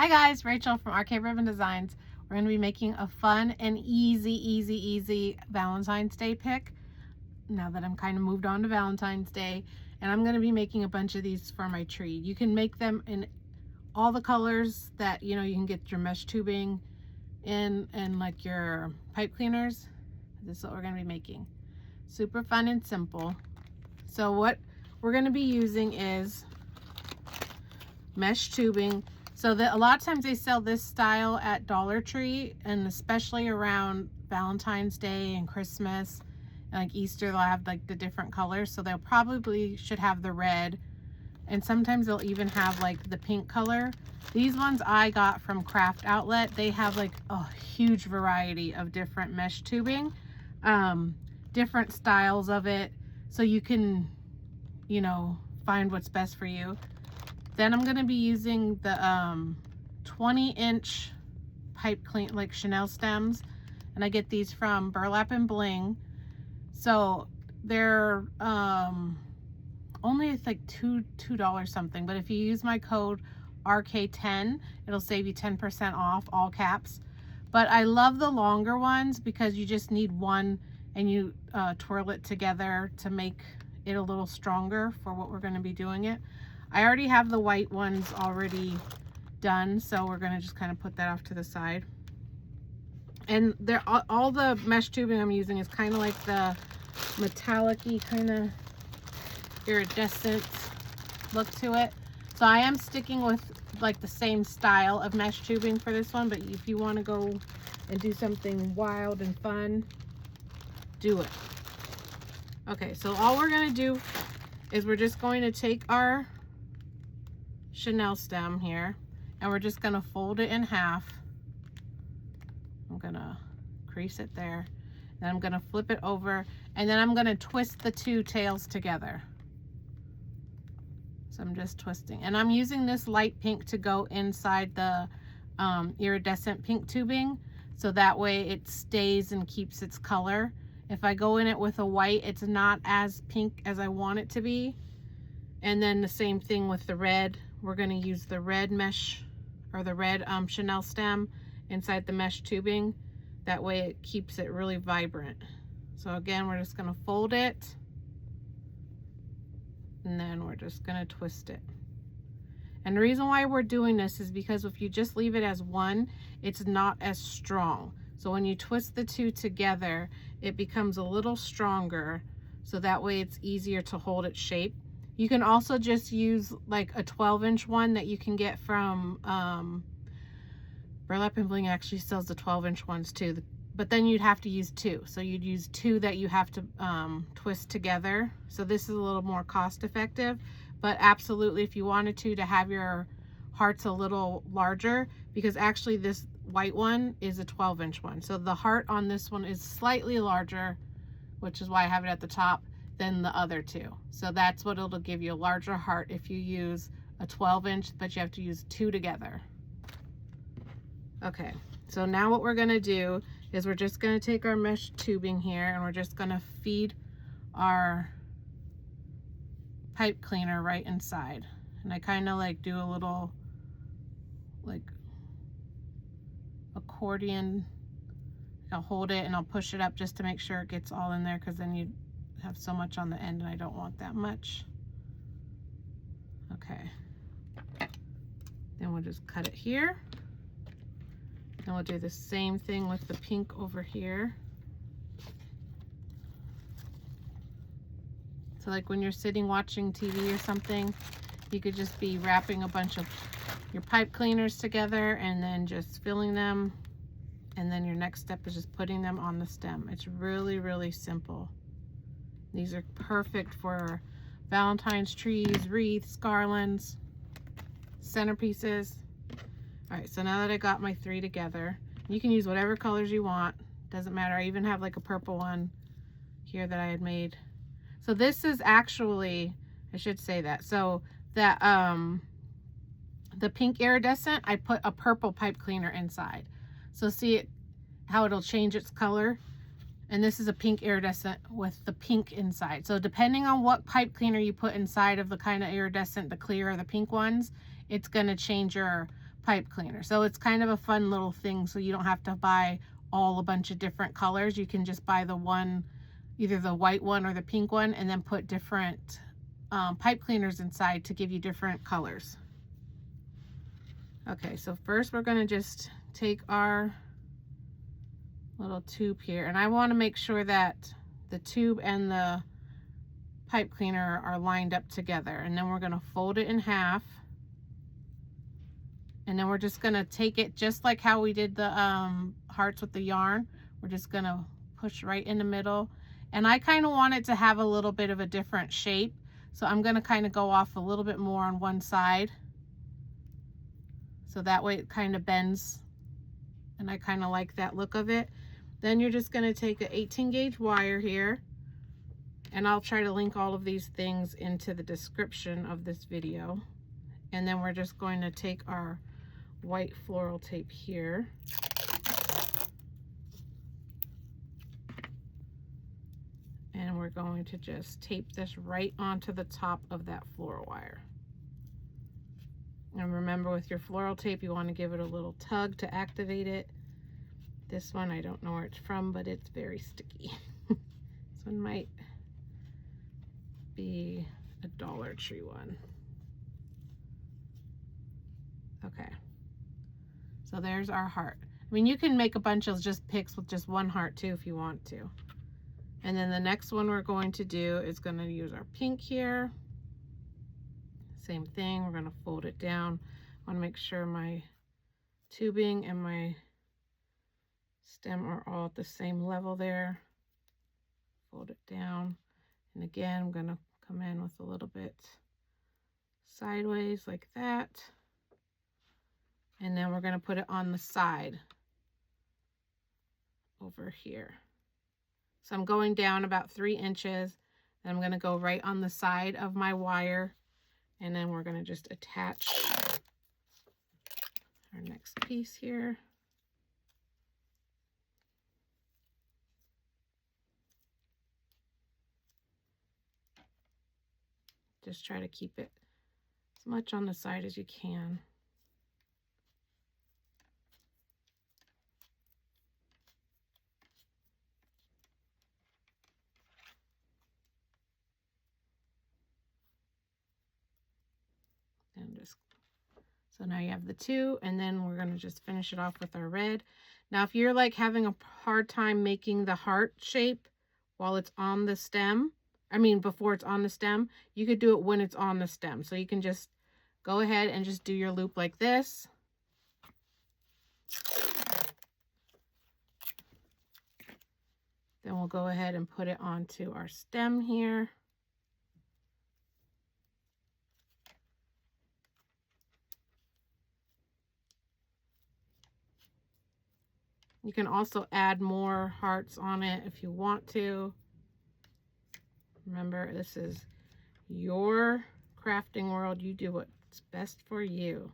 Hi guys, Rachel from Arcade Ribbon Designs. We're going to be making a fun and easy Valentine's Day pick now that I'm kind of moved on to Valentine's Day, and I'm going to be making a bunch of these for my tree. You can make them in all the colors that you can get your mesh tubing in and like your pipe cleaners. This is what we're going to be making. Super fun and simple. So what we're going to be using is mesh tubing. So that a lot of times they sell this style at Dollar Tree, and especially around Valentine's Day and Christmas and like Easter, they'll have like the different colors. So they'll probably should have the red, and sometimes they'll even have like the pink color. These ones I got from Craft Outlet. They have like a huge variety of different mesh tubing, different styles of it, so you can find what's best for you. Then I'm going to be using the 20-inch pipe clean, like Chenille stems, and I get these from Burlap and Bling. So they're only like $2 something, but if you use my code RK10, it'll save you 10% off, all caps. But I love the longer ones because you just need one and you twirl it together to make it a little stronger for what we're going to be doing it. I already have the white ones already done, so we're going to just kind of put that off to the side. And they're all the mesh tubing I'm using is kind of like the metallic-y kind of iridescent look to it. So I am sticking with like the same style of mesh tubing for this one, but if you want to go and do something wild and fun, do it. Okay, so all we're going to do is we're just going to take our Chenille stem here and we're just going to fold it in half. I'm going to crease it there, and I'm going to flip it over, and then I'm going to twist the two tails together. So I'm just twisting, and I'm using this light pink to go inside the iridescent pink tubing, so that way it stays and keeps its color. If I go in it with a white, it's not as pink as I want it to be. And then the same thing with the red. We're going to use the red mesh, or the red Chenille stem inside the mesh tubing. That way it keeps it really vibrant. So again, we're just going to fold it, and then we're just going to twist it. And the reason why we're doing this is because if you just leave it as one, it's not as strong. So when you twist the two together, it becomes a little stronger, so that way it's easier to hold its shape. You can also just use like a 12-inch one that you can get from Burlap and Bling actually sells the 12-inch ones too, but then you'd have to use two. So you'd use two that you have to twist together. So this is a little more cost effective, but absolutely if you wanted to have your hearts a little larger, because actually this white one is a 12-inch one. So the heart on this one is slightly larger, which is why I have it at the top, than the other two. So that's what it'll give you, a larger heart if you use a 12-inch, but you have to use two together. Okay, so now what we're going to do is we're just going to take our mesh tubing here, and we're just going to feed our pipe cleaner right inside. And I kind of like do a little like accordion. I'll hold it and I'll push it up just to make sure it gets all in there, because then you have so much on the end and I don't want that much. Okay, then we'll just cut it here, and we'll do the same thing with the pink over here. So like when you're sitting watching TV or something, you could just be wrapping a bunch of your pipe cleaners together and then just filling them, and then your next step is just putting them on the stem. It's really simple. These are perfect for Valentine's trees, wreaths, garlands, centerpieces. All right, so now that I got my three together, you can use whatever colors you want. Doesn't matter. I even have like a purple one here that I had made. So this is actually, I should say that. So that the pink iridescent, I put a purple pipe cleaner inside. So see how it'll change its color. And this is a pink iridescent with the pink inside. So depending on what pipe cleaner you put inside of the kind of iridescent, the clear or the pink ones, it's going to change your pipe cleaner. So it's kind of a fun little thing, so you don't have to buy a bunch of different colors. You can just buy the one, either the white one or the pink one, and then put different pipe cleaners inside to give you different colors. Okay, so first we're going to just take our little tube here, and I want to make sure that the tube and the pipe cleaner are lined up together, and then we're going to fold it in half, and then we're just going to take it just like how we did the hearts with the yarn. We're just going to push right in the middle, and I kind of want it to have a little bit of a different shape, so I'm going to kind of go off a little bit more on one side, so that way it kind of bends, and I kind of like that look of it. Then you're just going to take an 18 gauge wire here, and I'll try to link all of these things into the description of this video. And then we're just going to take our white floral tape here, and we're going to just tape this right onto the top of that floral wire. And remember, with your floral tape, you want to give it a little tug to activate it. This one, I don't know where it's from, but it's very sticky. This one might be a Dollar Tree one. Okay, so there's our heart. I mean, you can make a bunch of just picks with just one heart too if you want to. And then the next one we're going to do is going to use our pink here. Same thing, we're going to fold it down. I want to make sure my tubing and my stem are all at the same level there. Fold it down, and again I'm going to come in with a little bit sideways like that, and then we're going to put it on the side over here. So I'm going down about 3 inches, and I'm going to go right on the side of my wire, and then we're going to just attach our next piece here. Just try to keep it as much on the side as you can. And just, so now you have the two, and then we're going to just finish it off with our red. Now, if you're like having a hard time making the heart shape while it's on the stem, before it's on the stem, you could do it when it's on the stem. So you can just go ahead and just do your loop like this. Then we'll go ahead and put it onto our stem here. You can also add more hearts on it if you want to. Remember, this is your crafting world. You do what's best for you.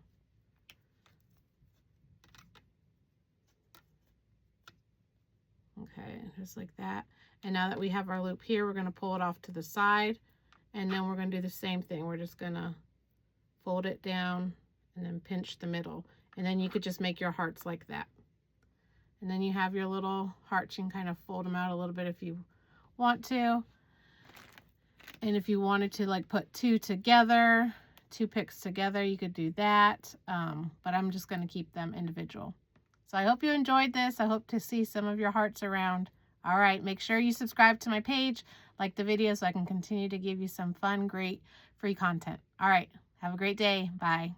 Okay, just like that. And now that we have our loop here, we're going to pull it off to the side, and then we're going to do the same thing. We're just going to fold it down and then pinch the middle, and then you could just make your hearts like that. And then you have your little hearts. You can kind of fold them out a little bit if you want to. And if you wanted to like put two picks together, you could do that. But I'm just going to keep them individual. So I hope you enjoyed this. I hope to see some of your hearts around. All right, make sure you subscribe to my page, like the video, so I can continue to give you some fun, great, free content. All right, have a great day. Bye.